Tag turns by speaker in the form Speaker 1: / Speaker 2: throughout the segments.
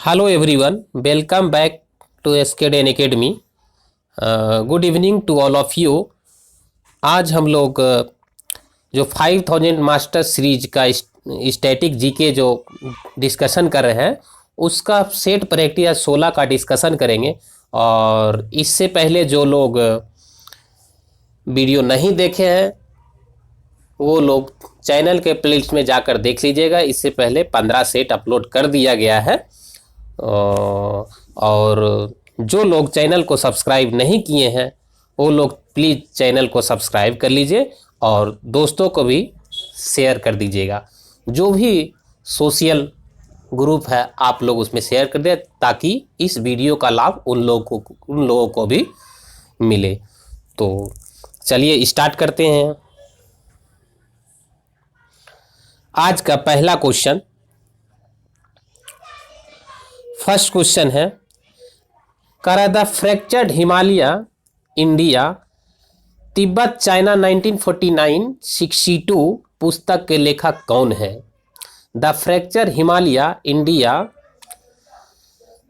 Speaker 1: Hello everyone, welcome back to एसकेडेन academy. Good evening to all of you. आज हम लोग जो 5000 मास्टर सीरीज का स्टैटिक जीके जो डिस्कशन कर रहे हैं उसका सेट प्रैक्टिस 16 का डिस्कशन करेंगे। और इससे पहले जो लोग वीडियो नहीं देखे हैं वो लोग चैनल के प्लेलिस्ट में जाकर देख लीजिएगा। इससे पहले 15 सेट अपलोड कर दिया गया है। और जो लोग चैनल को सब्सक्राइब नहीं किए हैं वो लोग प्लीज़ चैनल को सब्सक्राइब कर लीजिए और दोस्तों को भी शेयर कर दीजिएगा। जो भी सोशल ग्रुप है आप लोग उसमें शेयर कर दें ताकि इस वीडियो का लाभ उन लोगों को भी मिले। तो चलिए स्टार्ट करते हैं। आज का पहला क्वेश्चन, फर्स्ट क्वेश्चन है, the fractured Himalaya India Tibet China 1949-62 पुस्तक के लेखक कौन है? The fracture Himalaya India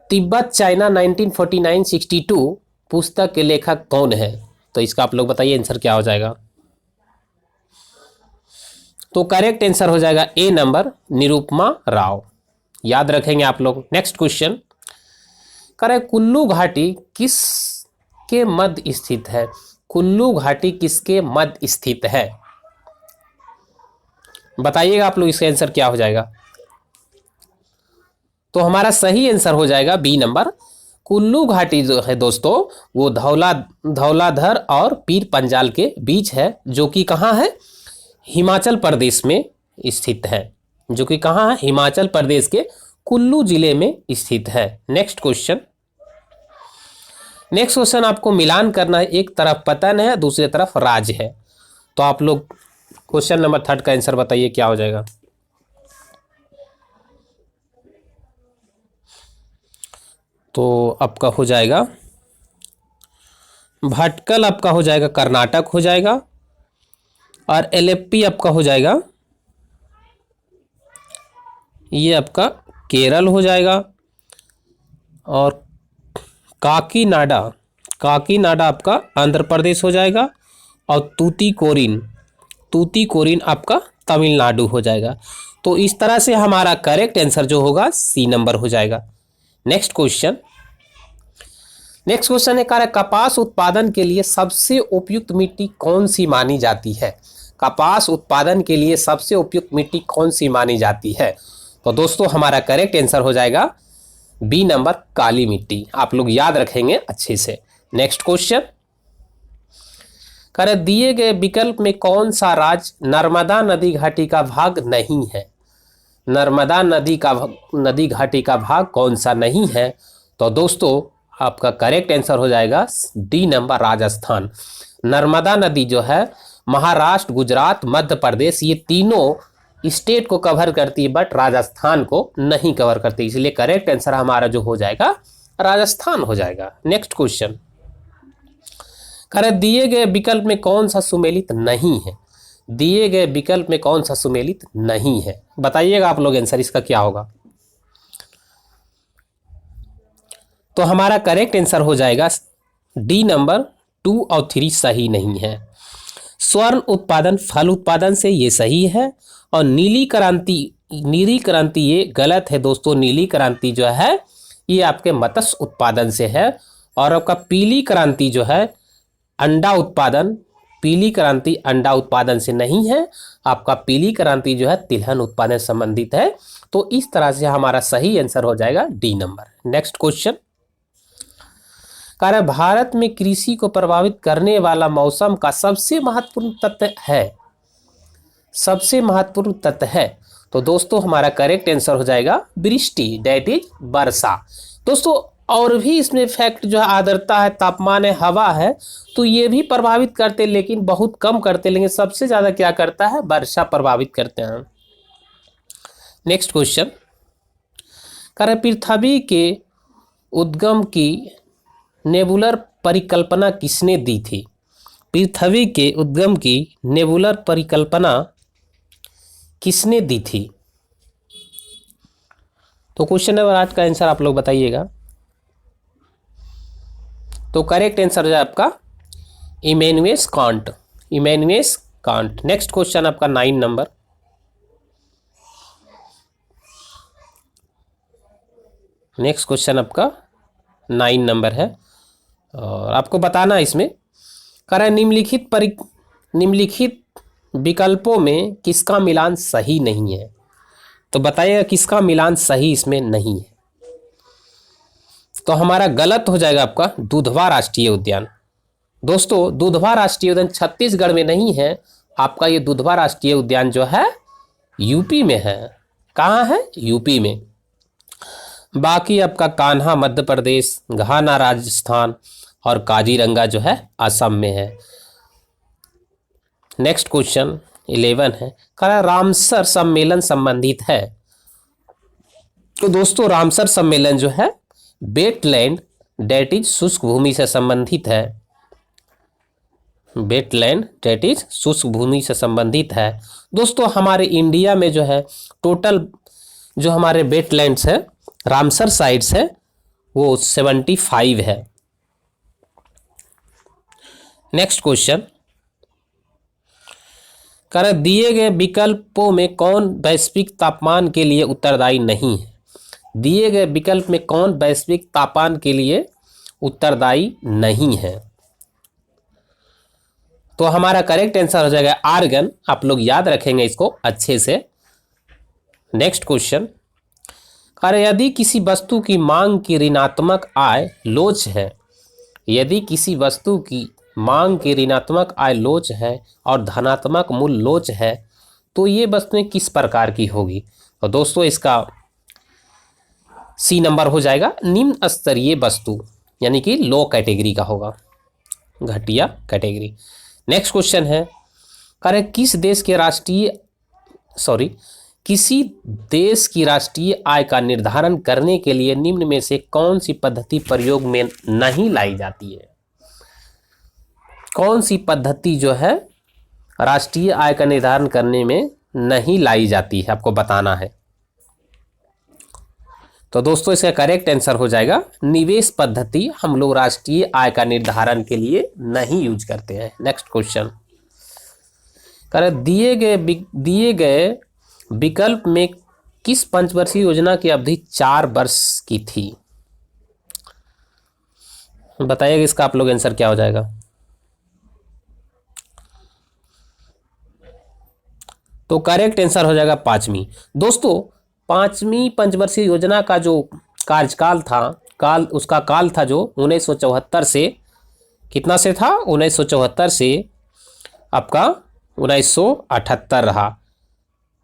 Speaker 1: Tibet China 1949-62 पुस्तक के लेखक कौन है? तो इसका आप लोग बताइए आंसर क्या हो जाएगा। तो करेक्ट आंसर हो जाएगा ए नंबर, निरुपमा राव। याद रखेंगे आप लोग। नेक्स्ट क्वेश्चन, कुल्लू घाटी किसके मध्य स्थित है? कुल्लू घाटी किसके मध्य स्थित है? बताइएगा आप लोग, इसका आंसर क्या हो जाएगा। तो हमारा सही आंसर हो जाएगा बी नंबर। कुल्लू घाटी जो है दोस्तों वो धौलाधर और पीर पंजाल के बीच है, जो कि कहाँ है? हिमाचल प्रदेश में स्थित है। जो कि कहाँ है? हिमाचल प्रदेश के कुल्लू जिले में स्थित है। नेक्स्ट क्वेश्चन आपको मिलान करना है। एक तरफ पतन है, दूसरी तरफ राज है। तो आप लोग क्वेश्चन नंबर 3 का आंसर बताइए क्या हो जाएगा। तो आपका हो जाएगा भटकल, आपका हो जाएगा कर्नाटक हो जाएगा, और एलेप्पी आपका हो जाएगा ये आपका केरल हो जाएगा, और काकीनाडा आपका आंध्र प्रदेश हो जाएगा, और तूतीकोरिन आपका तमिलनाडु हो जाएगा। तो इस तरह से हमारा करेक्ट आंसर जो होगा सी नंबर हो जाएगा। नेक्स्ट क्वेश्चन है, कपास उत्पादन के लिए सबसे उपयुक्त मिट्टी कौन सी मानी जाती है? कपास उत्पादन के लिए सबसे उपयुक्त मिट्टी कौन सी मानी जाती है? तो दोस्तों हमारा करेक्ट आंसर हो जाएगा बी नंबर, काली मिट्टी। आप लोग याद रखेंगे अच्छे से। नेक्स्ट क्वेश्चन, दिए गए विकल्प में कौन सा राज्य नर्मदा नदी घाटी का भाग नहीं है? नर्मदा नदी घाटी का भाग कौन सा नहीं है? तो दोस्तों आपका करेक्ट आंसर हो जाएगा डी नंबर, राजस्थान। नर्मदा नदी जो है महाराष्ट्र, गुजरात, मध्य प्रदेश ये तीनों स्टेट को कवर करती है, बट राजस्थान को नहीं कवर करती, इसलिए करेक्ट आंसर हमारा जो हो जाएगा राजस्थान हो जाएगा। नेक्स्ट क्वेश्चन, दिए गए विकल्प में कौन सा सुमेलित नहीं है? दिए गए विकल्प में कौन सा सुमेलित नहीं है? बताइएगा आप लोग आंसर इसका क्या होगा। तो हमारा करेक्ट आंसर हो जाएगा डी नंबर, 2 और 3 सही नहीं है। स्वर्ण उत्पादन फल उत्पादन से ये सही है, और नीली क्रांति ये गलत है दोस्तों। नीली क्रांति जो है ये आपके मत्स्य उत्पादन से है, और आपका पीली क्रांति जो है अंडा उत्पादन, पीली क्रांति अंडा उत्पादन से नहीं है। आपका पीली क्रांति जो है तिलहन उत्पादन से संबंधित है। तो इस तरह से हमारा सही आंसर हो जाएगा D number. Next question, Bharat में कृषि को प्रभावित करने वाला मौसम का सबसे महत्वपूर्ण तत्व है। तो दोस्तों हमारा करेक्ट आंसर हो जाएगा वृष्टि, दैट इज वर्षा। दोस्तों और भी इसमें फैक्ट जो है आर्द्रता है, तापमान है, हवा है, तो ये भी प्रभावित करते लेकिन बहुत कम करते, लेकिन सबसे ज़्यादा क्या करता है? वर्षा प्रभावित करते हैं। नेक्स्ट क्वेश्चन, पृथ्वी के उद्गम की नेबुलर परिकल्पना किसने दी थी? पृथ्वी के उद्गम की नेबुलर परिकल्पना किसने दी थी? तो क्वेश्चन नंबर 8 का आंसर आप लोग बताइएगा। तो करेक्ट आंसर है आपका Immanuel Kant. Immanuel Kant. Next question आपका 9 नंबर। नेक्स्ट क्वेश्चन आपका 9 नंबर है और आपको बताना इसमें कह निम्नलिखित विकल्पों में किसका मिलान सही नहीं है। तो बताइएगा किसका मिलान सही इसमें नहीं है। तो हमारा गलत हो जाएगा आपका दुधवा राष्ट्रीय उद्यान। दोस्तों दुधवा राष्ट्रीय उद्यान छत्तीसगढ़ में नहीं है, आपका ये दुधवा राष्ट्रीय उद्यान जो है यूपी में है। कहाँ है? यूपी में। बाकी आपका कान्हा मध्य प्रदेश, घाना राजस्थान और काजीरंगा जो है असम में है। नेक्स्ट क्वेश्चन 11 है, कह रामसर सम्मेलन संबंधित है। तो दोस्तों रामसर सम्मेलन जो है वेटलैंड डेट इज शुष्क भूमि से संबंधित है। वेटलैंड डेट इज शुष्क भूमि से संबंधित है। दोस्तों हमारे इंडिया में जो है टोटल जो हमारे वेटलैंड्स है रामसर साइट्स है वो 75 है। नेक्स्ट क्वेश्चन कर दिए गए विकल्पों में कौन वैश्विक तापमान के लिए उत्तरदायी नहीं है। दिए गए विकल्प में कौन वैश्विक तापमान के लिए उत्तरदायी नहीं है। तो हमारा करेक्ट आंसर हो जाएगा आर्गन। आप लोग याद रखेंगे इसको अच्छे से। नेक्स्ट क्वेश्चन अरे यदि किसी वस्तु की मांग की ऋणात्मक आय लोच है, यदि किसी वस्तु की मांग की ऋणात्मक आय लोच है और धनात्मक मूल्य लोच है तो ये वस्तुएं किस प्रकार की होगी। तो दोस्तों इसका सी नंबर हो जाएगा निम्न स्तरीय वस्तु, यानी कि लो कैटेगरी का होगा, घटिया कैटेगरी। नेक्स्ट क्वेश्चन है करें किसी देश की राष्ट्रीय आय का निर्धारण करने के लिए निम्न में से कौन सी पद्धति प्रयोग में नहीं लाई जाती है। कौन सी पद्धति जो है राष्ट्रीय आय का निर्धारण करने में नहीं लाई जाती है, आपको बताना है। तो दोस्तों इसका करेक्ट आंसर हो जाएगा निवेश पद्धति हम लोग राष्ट्रीय आय का निर्धारण के लिए नहीं यूज करते हैं। नेक्स्ट क्वेश्चन करें दिए गए विकल्प में किस पंचवर्षीय योजना की अवधि 4 वर्ष की थी। बताइएगा इसका आप लोग आंसर क्या हो जाएगा। तो करेक्ट आंसर हो जाएगा 5वीं। दोस्तों 5वीं पंचवर्षीय योजना का जो कार्यकाल था उसका काल था जो 1974 से कितना से था 1974 से आपका 1978 रहा,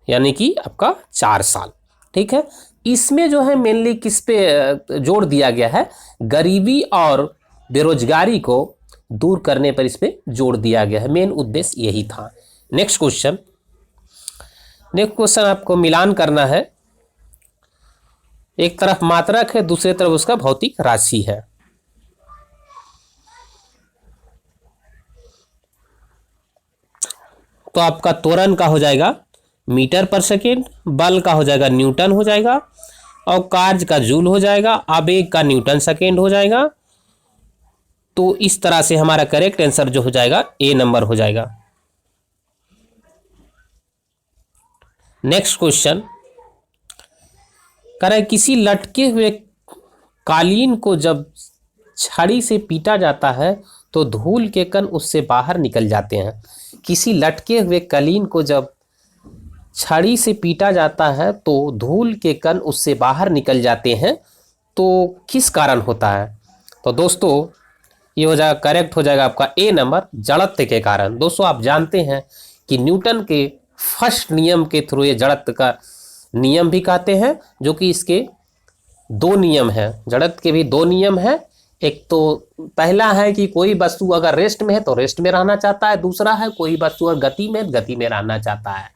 Speaker 1: यानी कि आपका 4 साल। ठीक है, इसमें जो है मेनली किस पे जोर दिया गया है, गरीबी और बेरोजगारी को दूर करने पर इस पे जोर दिया गया है। मेन उद्देश्य यही था। नेक्स्ट क्वेश्चन आपको मिलान करना है। एक तरफ मात्रक है, दूसरी तरफ उसका भौतिक राशि है। तो आपका त्वरण का हो जाएगा मीटर पर सेकेंड, बल का हो जाएगा न्यूटन हो जाएगा और कार्य का जूल हो जाएगा, आवेग का न्यूटन सेकेंड हो जाएगा। तो इस तरह से हमारा करेक्ट आंसर जो हो जाएगा ए नंबर हो जाएगा। नेक्स्ट क्वेश्चन करें किसी लटके हुए कालीन को जब छड़ी से पीटा जाता है तो धूल के कण उससे बाहर निकल जाते हैं। किसी लटके हुए कालीन को जब छड़ी से पीटा जाता है तो धूल के कण उससे बाहर निकल जाते हैं, तो किस कारण होता है। तो दोस्तों ये हो जाएगा करेक्ट हो जाएगा आपका ए नंबर, जड़त्व के कारण। दोस्तों आप जानते हैं कि न्यूटन के फर्स्ट नियम के थ्रू ये जड़त्व का नियम भी कहते हैं, जो कि इसके 2 नियम हैं। जड़त्व के भी 2 नियम हैं। एक तो पहला है कि कोई वस्तु अगर रेस्ट में है तो रेस्ट में रहना चाहता है, दूसरा है कोई वस्तु अगर गति में रहना चाहता है।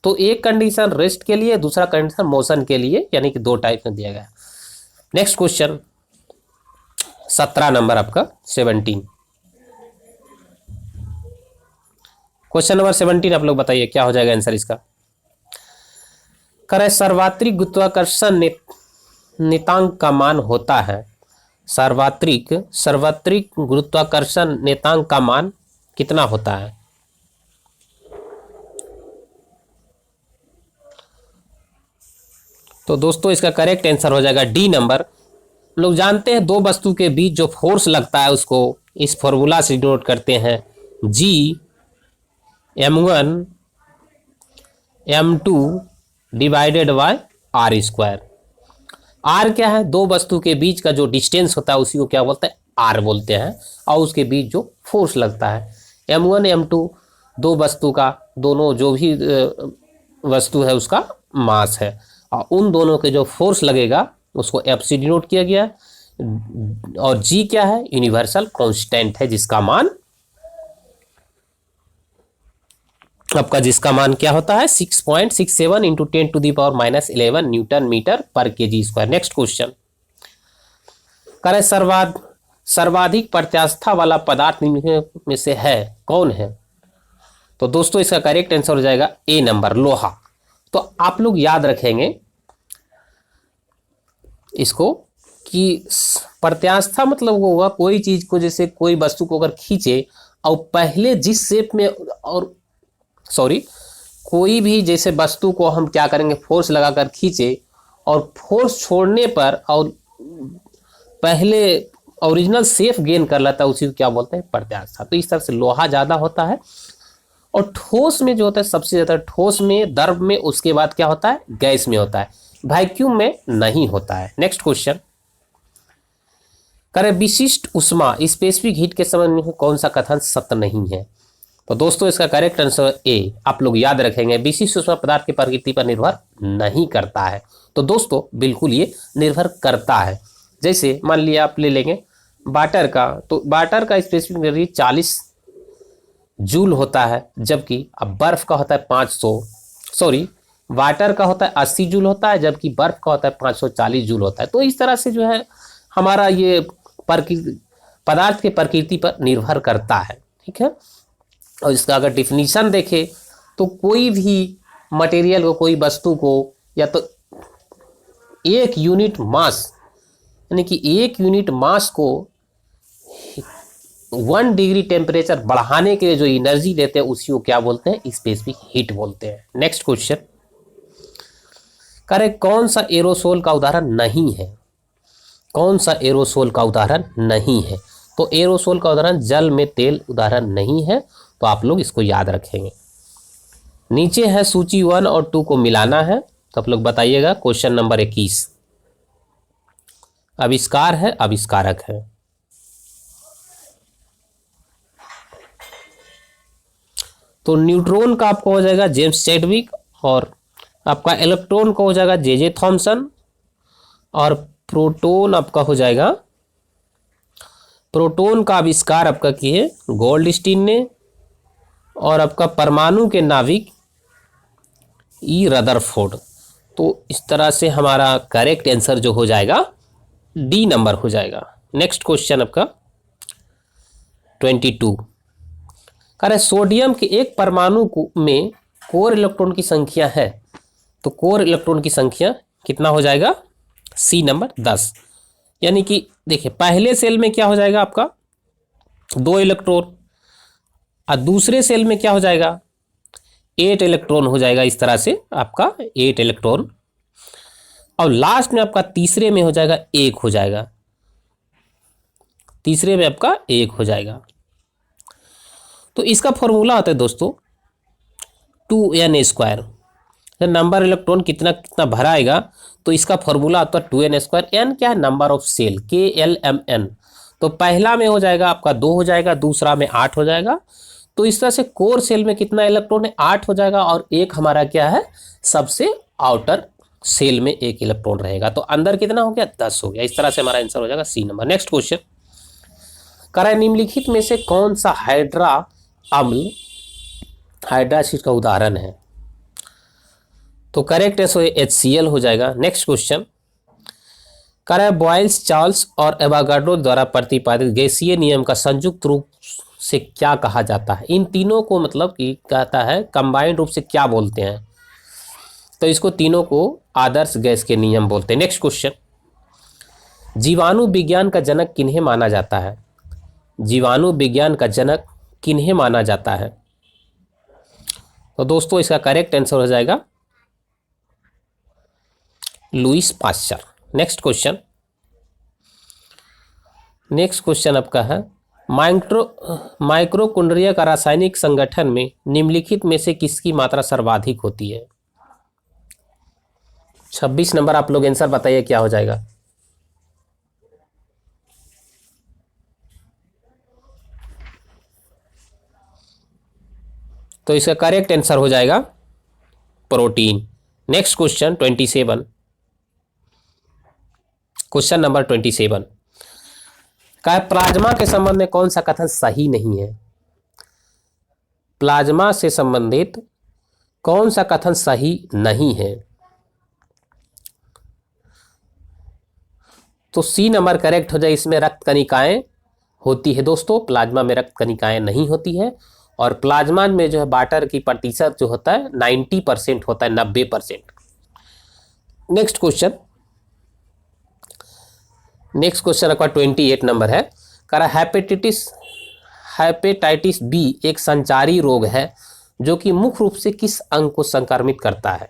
Speaker 1: तो एक कंडीशन रेस्ट के लिए, दूसरा कंडीशन मोशन के लिए, यानी कि 2 टाइप में दिया गया। नेक्स्ट क्वेश्चन 17 नंबर आपका 17। क्वेश्चन नंबर 17 आप लोग बताइए क्या हो जाएगा आंसर इसका। सर्वात्रिक गुरुत्वाकर्षण ने नियतांक का मान होता है? सार्वत्रिक गुरुत्वाकर्षण नियतांक का मान कितना होता है? तो दोस्तों इसका करेक्ट आंसर हो जाएगा डी नंबर। लोग जानते हैं दो वस्तु के बीच जो फोर्स लगता है उसको इस फॉर्मूला से डिनोट करते हैं, G(m1 m2 divided by r square. r क्या है? दो वस्तु के बीच का जो डिस्टेंस होता है उसी को क्या बोलते हैं? r बोलते हैं। और उसके बीच जो फोर्स लगता है m1 m2, दो वस्तु का, दोनों जो भी वस्तु है उसका मास है, और उन दोनों के जो फोर्स लगेगा उसको F से डिनोट किया गया। और G क्या है? यूनिवर्सल कांस्टेंट है, जिसका मान क्या होता है? 6.67 इंटू 10⁻⁻11 न्यूटन मीटर पर kg स्क्वायर। नेक्स्ट क्वेश्चन करें, सर्वाधिक प्रत्यास्था वाला पदार्थ निम्न में से है कौन है? तो दोस्तों इसका करेक्ट आंसर हो जाएगा ए नंबर, लोहा। तो आप लोग याद रखेंगे इसको कि प्रत्यास्था मतलब वो होगा कोई चीज को, जैसे कोई वस्तु को अगर खींचे और पहले जिस शेप में, और कोई भी जैसे वस्तु को हम क्या करेंगे, फोर्स लगाकर खींचे और फोर्स छोड़ने पर और पहले ओरिजिनल शेप गेन कर लेता है, उसी को क्या बोलते हैं? प्रत्यास्था। तो इस तरह से लोहा ज़्यादा होता है। और ठोस में जो होता है सबसे ज़्यादा, ठोस में, द्रव में, उसके बाद क्या होता है? गैस में होता है, वैक्यूम में नहीं होता है। नेक्स्ट क्वेश्चन करें, विशिष्ट उष्मा स्पेसिफिक हीट के संबंध में कौन सा कथन सत्य नहीं है? तो दोस्तों इसका करेक्ट आंसर ए। आप लोग याद रखेंगे विशिष्ट उष्मा पदार्थ की प्रकृति पर निर्भर नहीं करता है। तो दोस्तों बिल्कुल ये निर्भर करता है। जैसे मान लिया आप ले लेंगे वाटर का, तो वाटर का स्पेसिफिक एनर्जी 40 जूल होता है, जबकि अब बर्फ का होता है वाटर का होता है 80 जूल होता है, जबकि बर्फ का होता है 540 जूल होता है। तो इस तरह से जो है हमारा ये पदार्थ के प्रकृति पर निर्भर करता है, ठीक है। और इसका अगर डिफिनीशन देखें तो कोई भी मटेरियल को, कोई वस्तु को, या तो एक यूनिट मास, यानी कि एक यूनिट मास को 1 डिग्री टेम्परेचर बढ़ाने के लिए जो एनर्जी देते हैं उसी को क्या बोलते हैं? स्पेसिफिक हीट बोलते हैं। नेक्स्ट क्वेश्चन करें, कौन सा एरोसोल का उदाहरण नहीं है? कौन सा एरोसोल का उदाहरण नहीं है? तो एरोसोल का उदाहरण जल में तेल उदाहरण नहीं है। तो आप लोग इसको याद रखेंगे। नीचे है सूची 1 और 2 को मिलाना है, तो आप लोग बताइएगा। क्वेश्चन नंबर 21, आविष्कार है, आविष्कारक है। तो न्यूट्रॉन का आपको हो जाएगा जेम्स चैडविक, और आपका इलेक्ट्रॉन का हो जाएगा जे थॉमसन, और प्रोटॉन आपका हो जाएगा, प्रोटॉन का आविष्कार आपका किए गोल्डस्टीन ने, और आपका परमाणु के नाविक ई रदरफोर्ड। तो इस तरह से हमारा करेक्ट आंसर जो हो जाएगा डी नंबर हो जाएगा। नेक्स्ट क्वेश्चन आपका 22, कह रहे सोडियम के एक परमाणु में कोर इलेक्ट्रॉन की संख्या है, तो कोर इलेक्ट्रॉन की संख्या कितना हो जाएगा? See number 10। यानी कि देखिए पहले सेल में क्या हो जाएगा आपका 2 इलेक्ट्रॉन, और दूसरे सेल में क्या हो जाएगा 8 इलेक्ट्रॉन हो जाएगा। इस तरह से आपका 8 इलेक्ट्रॉन, और लास्ट में आपका तीसरे में हो जाएगा 1 हो जाएगा, तीसरे में आपका 1 हो जाएगा। तो इसका फॉर्मूला होता है दोस्तों 2n²। नंबर इलेक्ट्रॉन कितना कितना भराएगा, तो इसका फॉर्मूला आता है 2n²। n क्या है? Number of shell, KLMN। तो पहला में हो जाएगा आपका 2 हो जाएगा, दूसरा में 8 हो जाएगा। तो इस तरह से कोर सेल में कितना इलेक्ट्रॉन है? 8 हो जाएगा, और एक हमारा क्या है? सबसे आउटर सेल में 1 इलेक्ट्रॉन रहेगा। तो अंदर कितना हो गया? 10 हो गया। इस तरह से हमारा आंसर हो जाएगा सी नंबर। नेक्स्ट क्वेश्चन, करें निम्नलिखित में से कौन सा हाइड्रा अम्ल हाइड्रा एसिड का उदाहरण है? तो करेक्ट आंसर HCl हो जाएगा। नेक्स्ट क्वेश्चन, करें बॉयल्स, चार्ल्स और एवोगाड्रो द्वारा प्रतिपादित गैसीय नियम का संयुक्त रूप से क्या कहा जाता है? इन तीनों को मतलब कि कहता है कंबाइंड रूप से क्या बोलते हैं? तो इसको तीनों को आदर्श गैस के नियम बोलते हैं। नेक्स्ट क्वेश्चन, जीवाणु विज्ञान का जनक किन्हें माना जाता है? जीवाणु विज्ञान का जनक किन्हें माना जाता है? तो दोस्तों इसका करेक्ट आंसर हो जाएगा लुईस पास्चर। नेक्स्ट क्वेश्चन आपका है माइक्रोकुंड्रिया का रासायनिक संगठन में निम्नलिखित में से किसकी मात्रा सर्वाधिक होती है? 26 नंबर आप लोग आंसर बताइए क्या हो जाएगा। तो इसका करेक्ट आंसर हो जाएगा protein. Next question 27, question number 27 का प्लाज्मा के संबंध में कौन सा कथन सही नहीं है? प्लाज्मा से संबंधित कौन सा कथन सही नहीं है? तो सी नंबर करेक्ट हो जाए। इसमें रक्त कणिकाएं होती है दोस्तों, प्लाज्मा में रक्त कणिकाएं नहीं होती है। और प्लाज्मा में जो है वाटर की प्रतिशत जो होता है 90% होता है, 90%। नेक्स्ट क्वेश्चन आपका 28 नंबर है। कह रहा हेपेटाइटिस बी एक संचारी रोग है जो कि मुख्य रूप से किस अंग को संक्रमित करता है?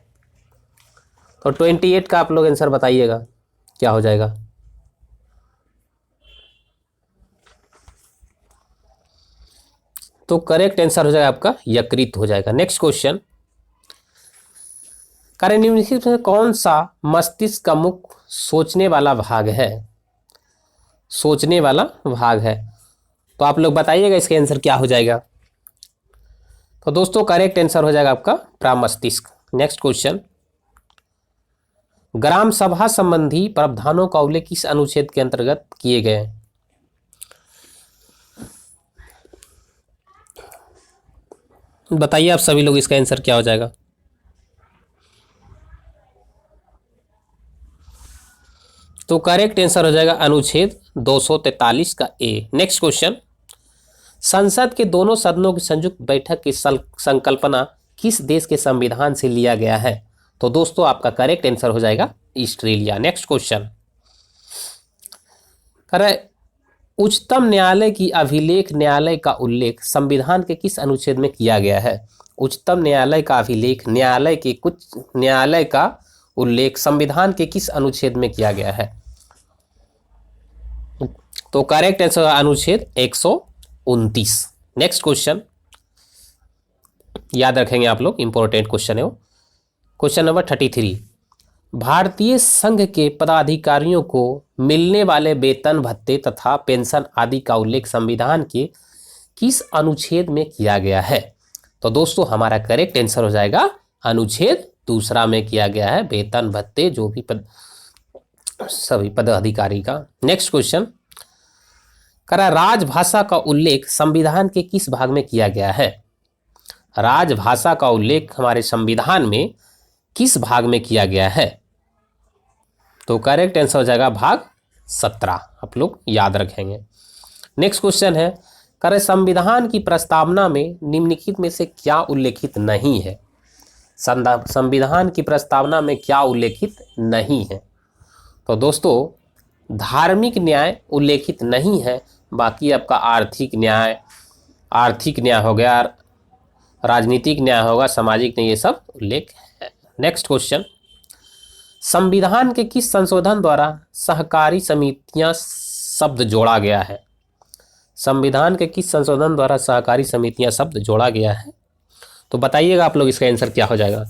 Speaker 1: तो 28 का आप लोग आंसर बताइएगा क्या हो जाएगा। तो करेक्ट आंसर हो जाएगा आपका यकृत हो जाएगा। नेक्स्ट क्वेश्चन, कार्य निम्नलिखित में कौन सा मस्तिष्क का मुख्य सोचने वाला भाग है? सोचने वाला भाग है, तो आप लोग बताइएगा इसका आंसर क्या हो जाएगा। तो दोस्तों करेक्ट आंसर हो जाएगा आपका प्रमस्तिष्क। नेक्स्ट क्वेश्चन, ग्राम सभा संबंधी प्रावधानों का उल्लेख किस अनुच्छेद के अंतर्गत किए गए? बताइए आप सभी लोग इसका आंसर क्या हो जाएगा। तो करेक्ट आंसर हो जाएगा अनुच्छेद 243 का ए। नेक्स्ट क्वेश्चन, संसद के दोनों सदनों की संयुक्त बैठक की संकल्पना किस देश के संविधान से लिया गया है? तो दोस्तों आपका करेक्ट आंसर हो जाएगा ऑस्ट्रेलिया। नेक्स्ट क्वेश्चन, उच्चतम न्यायालय की अभिलेख न्यायालय का उल्लेख संविधान के किस अनुच्छेद में किया गया है? उच्चतम न्यायालय का अभिलेख न्यायालय का उल्लेख संविधान के किस अनुच्छेद में किया गया है? तो करेक्ट आंसर अनुच्छेद 129। नेक्स्ट क्वेश्चन याद रखेंगे आप लोग, इंपॉर्टेंट क्वेश्चन है वो। क्वेश्चन नंबर 33, भारतीय संघ के पदाधिकारियों को मिलने वाले वेतन भत्ते तथा पेंशन आदि का उल्लेख संविधान के किस अनुच्छेद में किया गया है? तो दोस्तों हमारा करेक्ट आंसर हो जाएगा अनुच्छेद 2 में किया गया है, वेतन भत्ते जो भी सभी पदाधिकारी का। नेक्स्ट क्वेश्चन, राजभाषा का उल्लेख संविधान के किस भाग में किया गया है? राजभाषा का उल्लेख हमारे संविधान में किस भाग में किया गया है? तो करेक्ट आंसर हो जाएगा भाग 17, आप लोग याद रखेंगे। नेक्स्ट क्वेश्चन है, संविधान की प्रस्तावना में निम्नलिखित में से क्या उल्लेखित नहीं है? संविधान की प्रस्तावना में क्या उल्लेखित नहीं है? तो दोस्तों धार्मिक न्याय उल्लेखित नहीं है, बाकी आपका आर्थिक न्याय हो गया, राजनीतिक न्याय होगा, सामाजिक न्याय, ये सब उल्लेख है। नेक्स्ट क्वेश्चन, संविधान के किस संशोधन द्वारा सहकारी समितियां शब्द जोड़ा गया है? संविधान के किस संशोधन द्वारा सहकारी समितियां शब्द जोड़ा गया है? तो बताइएगा आप लोग इसका आंसर क्या हो जाएगा।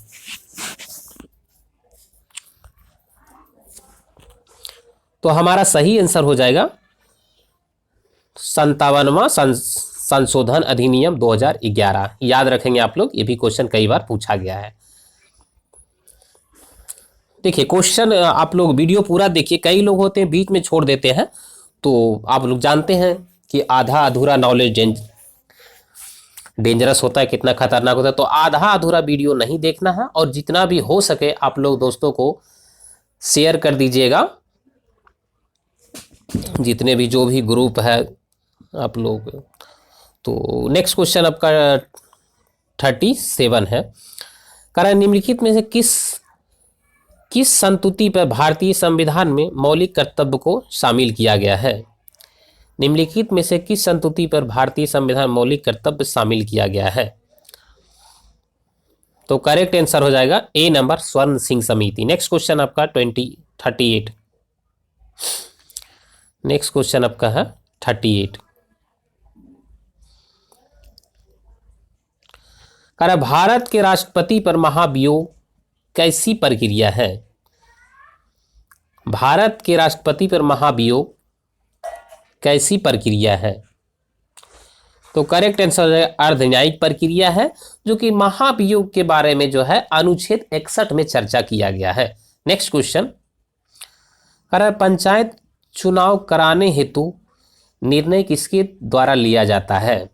Speaker 1: तो हमारा सही आंसर हो जाएगा 57वां संशोधन अधिनियम 2011। याद रखेंगे आप लोग, ये भी क्वेश्चन कई बार पूछा गया है। देखिए क्वेश्चन आप लोग वीडियो पूरा देखिए, कई लोग होते हैं बीच में छोड़ देते हैं, तो आप लोग जानते हैं कि आधा अधूरा नॉलेज डेंजरस होता है, कितना खतरनाक होता है। तो आधा अधूरा वीडियो नहीं देखना है, और जितना भी हो सके आप लोग दोस्तों को शेयर कर दीजिएगा, जितने भी जो भी ग्रुप है आप लोग। तो नेक्स्ट क्वेश्चन आपका 37 है, कारण निम्नलिखित में से किस संतुति पर भारतीय संविधान में मौलिक कर्तव्य को शामिल किया गया है? निम्नलिखित में से किस संतुति पर भारतीय संविधान मौलिक कर्तव्य शामिल किया गया है? तो करेक्ट आंसर हो जाएगा ए नंबर, स्वर्ण सिंह समिति। नेक्स्ट क्वेश्चन आपका 38। नेक्स्ट क्वेश्चन आपका है 38। कह रहा भारत के राष्ट्रपति पर महाभियोग कैसी प्रक्रिया है? भारत के राष्ट्रपति पर महाभियोग कैसी प्रक्रिया है? तो करेक्ट आंसर हो जाएगा अर्धन्यायिक प्रक्रिया है, जो कि महाभियोग के बारे में जो है अनुच्छेद 61 में चर्चा किया गया है। नेक्स्ट क्वेश्चन कह रहा है पंचायत चुनाव कराने हेतु निर्णय किसके द्वारा लिया जाता है?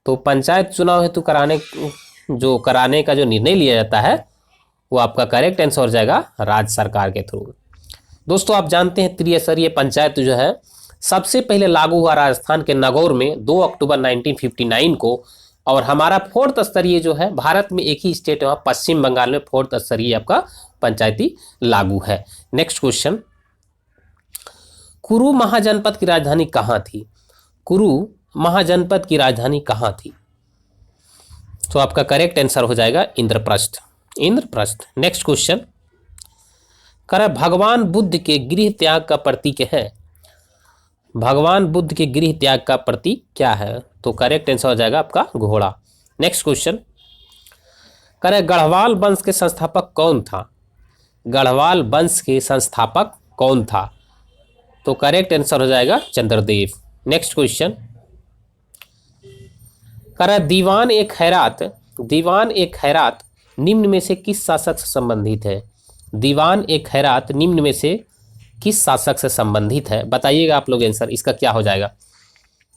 Speaker 1: तो पंचायत चुनाव हेतु कराने का जो निर्णय लिया जाता है वो आपका करेक्ट आंसर हो जाएगा राज्य सरकार के थ्रू। दोस्तों आप जानते हैं त्रिस्तरीय पंचायत जो है सबसे पहले लागू हुआ राजस्थान के नागौर में 2 अक्टूबर 1959 को, और हमारा 4th स्तरीय जो है भारत में एक ही स्टेट है पश्चिम बंगाल में 4th स्तरीय आपका पंचायती लागू है। नेक्स्ट क्वेश्चन, कुरु महाजनपद की राजधानी कहाँ थी? कुरु महाजनपद की राजधानी कहाँ थी? तो आपका करेक्ट आंसर हो जाएगा इंद्रप्रस्थ। इंद्रप्रस्थ। नेक्स्ट क्वेश्चन कह रहा भगवान बुद्ध के गृह त्याग का प्रतीक है? भगवान बुद्ध के गृह त्याग का प्रतीक क्या है? तो करेक्ट आंसर हो जाएगा आपका घोड़ा। नेक्स्ट क्वेश्चन कह रहा गढ़वाल वंश के संस्थापक कौन था? गढ़वाल वंश के संस्थापक कौन था? तो करेक्ट आंसर हो जाएगा चंद्रदेव। नेक्स्ट क्वेश्चन कह रहा दीवान ए खैरात निम्न में से किस शासक से संबंधित है? दीवान ए खैरात निम्न में से किस शासक से संबंधित है? बताइएगा आप लोग आंसर इसका क्या हो जाएगा।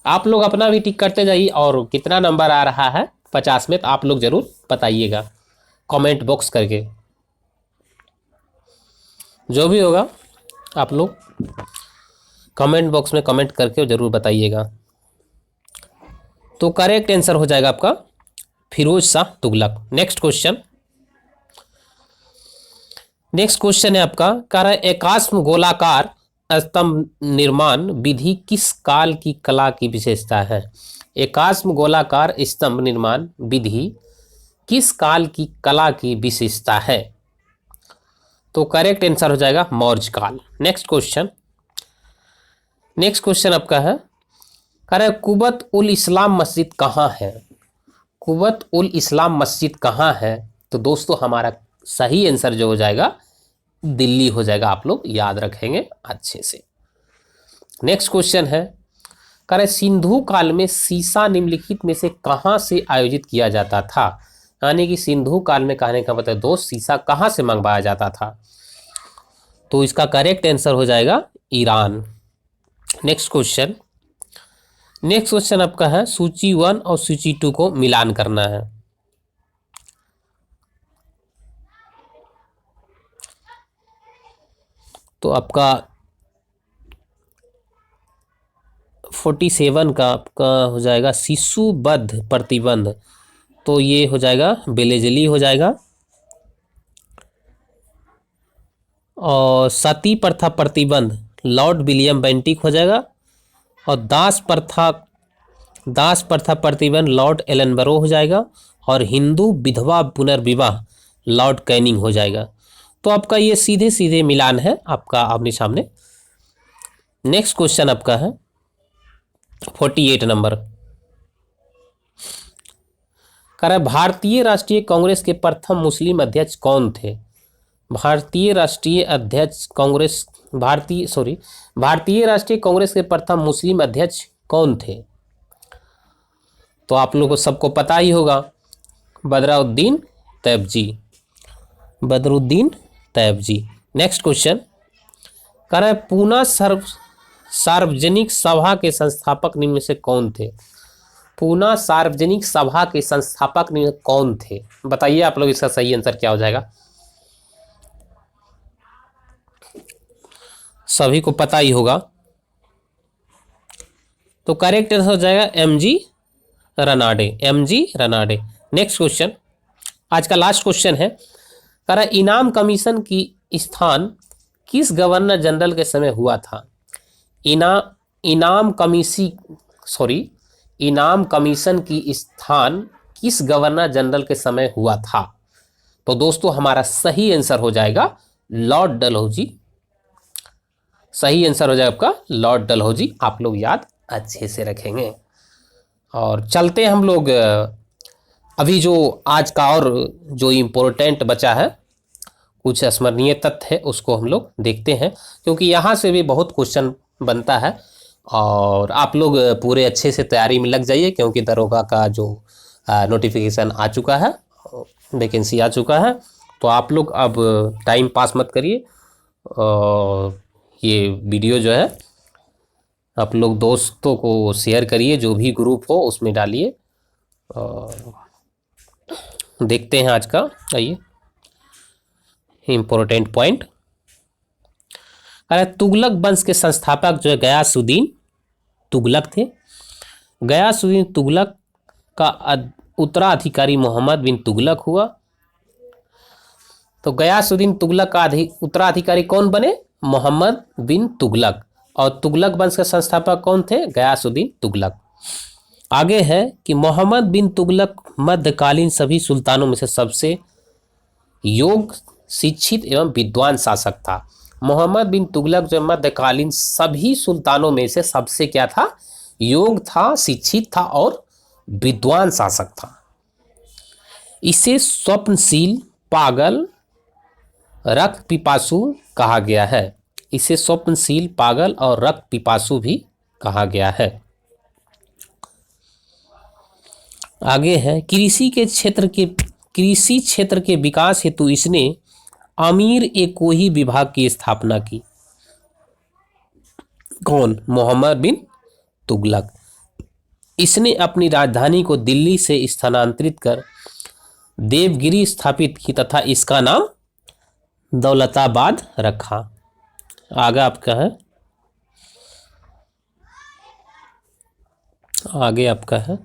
Speaker 1: आप लोग अपना भी टिक करते जाइए, और कितना नंबर आ रहा है 50 में तो आप लोग जरूर बताइएगा कमेंट बॉक्स करके। जो भी होगा आप लोग कमेंट बॉक्स में कमेंट करके जरूर बताइएगा। तो करेक्ट आंसर हो जाएगा आपका फिरोज शाह तुगलक। नेक्स्ट क्वेश्चन है आपका कह रहा है एकाश्म गोलाकार स्तंभ निर्माण विधि किस काल की कला की विशेषता है? एकाश्म गोलाकार स्तंभ निर्माण विधि किस काल की कला की विशेषता है? तो करेक्ट आंसर हो जाएगा मौर्य काल। नेक्स्ट क्वेश्चन आपका है कह रहा है कुबत उल इस्लाम मस्जिद कहाँ है? कुबत उल इस्लाम मस्जिद कहाँ है? तो दोस्तों हमारा सही आंसर जो हो जाएगा दिल्ली हो जाएगा। आप लोग याद रखेंगे अच्छे से। नेक्स्ट क्वेश्चन है कह रहे सिंधु काल में सीसा निम्नलिखित में से कहाँ से आयोजित किया जाता था? यानी कि सिंधु काल में कहने का मतलब दोस्त सीसा कहाँ से मंगवाया जाता था? तो इसका करेक्ट आंसर हो जाएगा ईरान। नेक्स्ट क्वेश्चन आपका है सूची 1 और सूची 2 को मिलान करना है। तो आपका 47 का आपका हो जाएगा शिशुबद्ध प्रतिबंध, तो ये हो जाएगा बेलेजली हो जाएगा। और सती प्रथा प्रतिबंध लॉर्ड विलियम बेंटिक हो जाएगा। और दास प्रथा प्रतिबंध लॉर्ड एलनबरो हो जाएगा। और हिंदू विधवा पुनर्विवाह लॉर्ड कैनिंग हो जाएगा। तो आपका ये सीधे सीधे मिलान है आपका आमने सामने। नेक्स्ट क्वेश्चन आपका है 48 नंबर कह रहा है भारतीय राष्ट्रीय कांग्रेस के प्रथम मुस्लिम अध्यक्ष कौन थे? भारतीय राष्ट्रीय कांग्रेस के प्रथम मुस्लिम अध्यक्ष कौन थे? तो आप लोगों को सबको पता ही होगा बदरुद्दीन तैयबजी। नेक्स्ट क्वेश्चन कह रहा है पूना सार्वजनिक सभा के संस्थापक निम्न में से कौन थे? पूना सार्वजनिक सभा के संस्थापक निम्न कौन थे? बताइए आप लोग इसका सही आंसर क्या हो जाएगा। सभी को पता ही होगा। तो करेक्ट आंसर हो जाएगा एमजी रनाडे। नेक्स्ट क्वेश्चन आज का लास्ट क्वेश्चन है कह रहा इनाम कमीशन की स्थान किस गवर्नर जनरल के समय हुआ था? इना इनाम कमीसी सॉरी इनाम कमीशन की स्थान किस गवर्नर जनरल के समय हुआ था? तो दोस्तों हमारा सही आंसर हो जाएगा लॉर्ड डलहौजी। सही आंसर हो जाएगा आपका लॉर्ड डलहौजी। आप लोग याद अच्छे से रखेंगे। और चलते हैं हम लोग अभी जो आज का और जो इम्पोर्टेंट बचा है, कुछ स्मरणीय तथ्य है, उसको हम लोग देखते हैं, क्योंकि यहाँ से भी बहुत क्वेश्चन बनता है। और आप लोग पूरे अच्छे से तैयारी में लग जाइए, क्योंकि दरोगा का जो नोटिफिकेशन आ चुका है, वैकेंसी आ चुका है। तो आप लोग अब टाइम पास मत करिए, और ये वीडियो जो है आप लोग दोस्तों को शेयर करिए, जो भी ग्रुप हो उसमें डालिए। और देखते हैं आज का, आइए इम्पोर्टेंट पॉइंट। अरे तुगलक वंश के संस्थापक जो है गयासुद्दीन तुगलक थे। गयासुद्दीन तुगलक का उत्तराधिकारी मोहम्मद बिन तुगलक हुआ। तो गयासुद्दीन तुगलक का उत्तराधिकारी कौन बने? मोहम्मद बिन तुगलक। और तुगलक वंश के संस्थापक कौन थे? गयासुद्दीन तुगलक। आगे है कि मोहम्मद बिन तुगलक मध्यकालीन सभी सुल्तानों में से सबसे योग्य, शिक्षित एवं विद्वान शासक था। मोहम्मद बिन तुगलक जो मध्यकालीन सभी सुल्तानों में से सबसे क्या था? योग्य था, शिक्षित था और विद्वान शासक था। इसे स्वप्नशील, पागल, रक्त पिपासु कहा गया है। इसे स्वप्नशील, पागल और रक्त पिपासु भी कहा गया है। आगे है कृषि क्षेत्र के विकास हेतु इसने अमीर ए कोही विभाग की स्थापना की। कौन? मोहम्मद बिन तुगलक। इसने अपनी राजधानी को दिल्ली से स्थानांतरित कर देवगिरी स्थापित की तथा इसका नाम दौलताबाद रखा। आगे आपका है,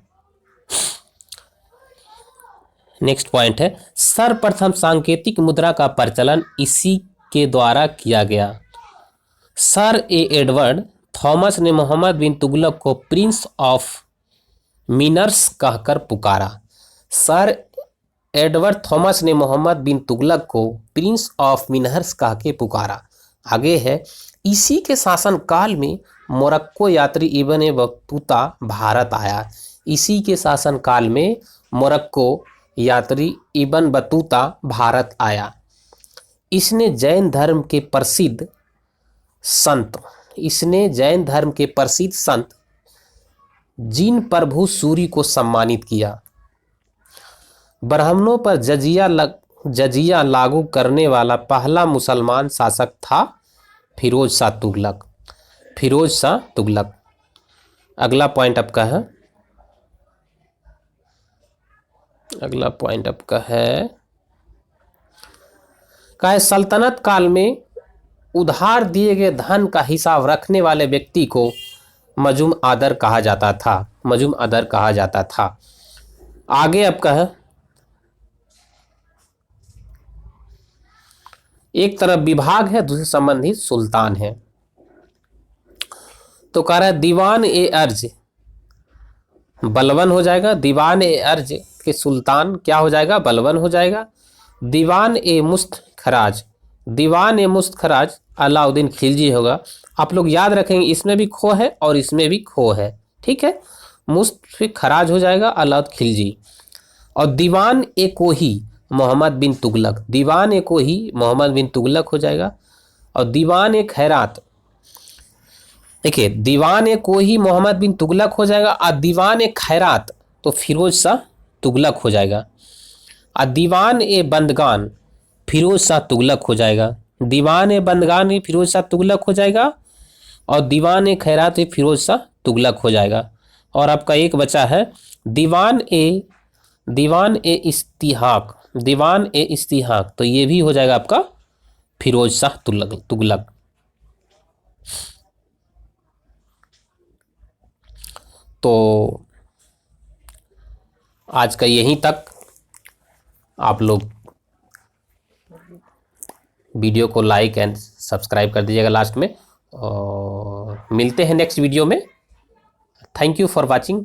Speaker 1: नेक्स्ट पॉइंट है सर्वप्रथम सांकेतिक मुद्रा का प्रचलन इसी के द्वारा किया गया। सर एडवर्ड थॉमस ने मोहम्मद बिन तुगलक को प्रिंस ऑफ मिनर्स कहकर पुकारा। सर एडवर्ड थॉमस ने मोहम्मद बिन तुगलक को प्रिंस ऑफ मिनर्स कह के पुकारा। आगे है इसी के शासनकाल में मोरक्को यात्री इब्न बतूता भारत आया। इसी के शासनकाल में मोरक्को यात्री इब्न बतूता भारत आया। इसने जैन धर्म के प्रसिद्ध संत जिन प्रभु सूरी को सम्मानित किया। ब्राह्मणों पर जजिया लागू करने वाला पहला मुसलमान शासक था फिरोज शाह तुगलक। अगला पॉइंट आपका है सल्तनत काल में उधार दिए गए धन का हिसाब रखने वाले व्यक्ति को मजूम आदर कहा जाता था। आगे आपका है एक तरफ विभाग है, दूसरे संबंधित सुल्तान है। तो कह रहा है दीवान ए अर्ज बलवन हो जाएगा। दीवान ए अर्ज के सुल्तान क्या हो जाएगा? बलवन हो जाएगा। दीवान ए मुस्त खराज अलाउद्दीन खिलजी होगा। आप लोग याद रखेंगे, इसमें भी खो है और इसमें भी खो है, ठीक है। मुस्त फिर खराज हो जाएगा अलाउद्दीन खिलजी। और दीवान ए कोही मोहम्मद बिन तुगलक, दीवान ए कोही मोहम्मद बिन तुगलक हो जाएगा। और दीवान ए खैरात, देखिए दीवान ए कोही मोहम्मद बिन तुगलक हो जाएगा। और दीवान ए खैरात तो फिरोज शाह तुगलक हो जाएगा। और दीवान ए बंदगान फिरोज शाह तुगलक हो जाएगा। दीवान ए बंदगान ही फिरोज शाह तुगलक हो जाएगा। और दीवान ए खैरात फिरोज शाह तुगलक हो जाएगा। और आपका एक बचा है दीवान ए इस्तिहाक, तो ये भी हो जाएगा आपका फिरोज शाह तुगलक। तो आज का यहीं तक। आप लोग वीडियो को लाइक एंड सब्सक्राइब कर दीजिएगा लास्ट में, और मिलते हैं नेक्स्ट वीडियो में। Thank you for watching.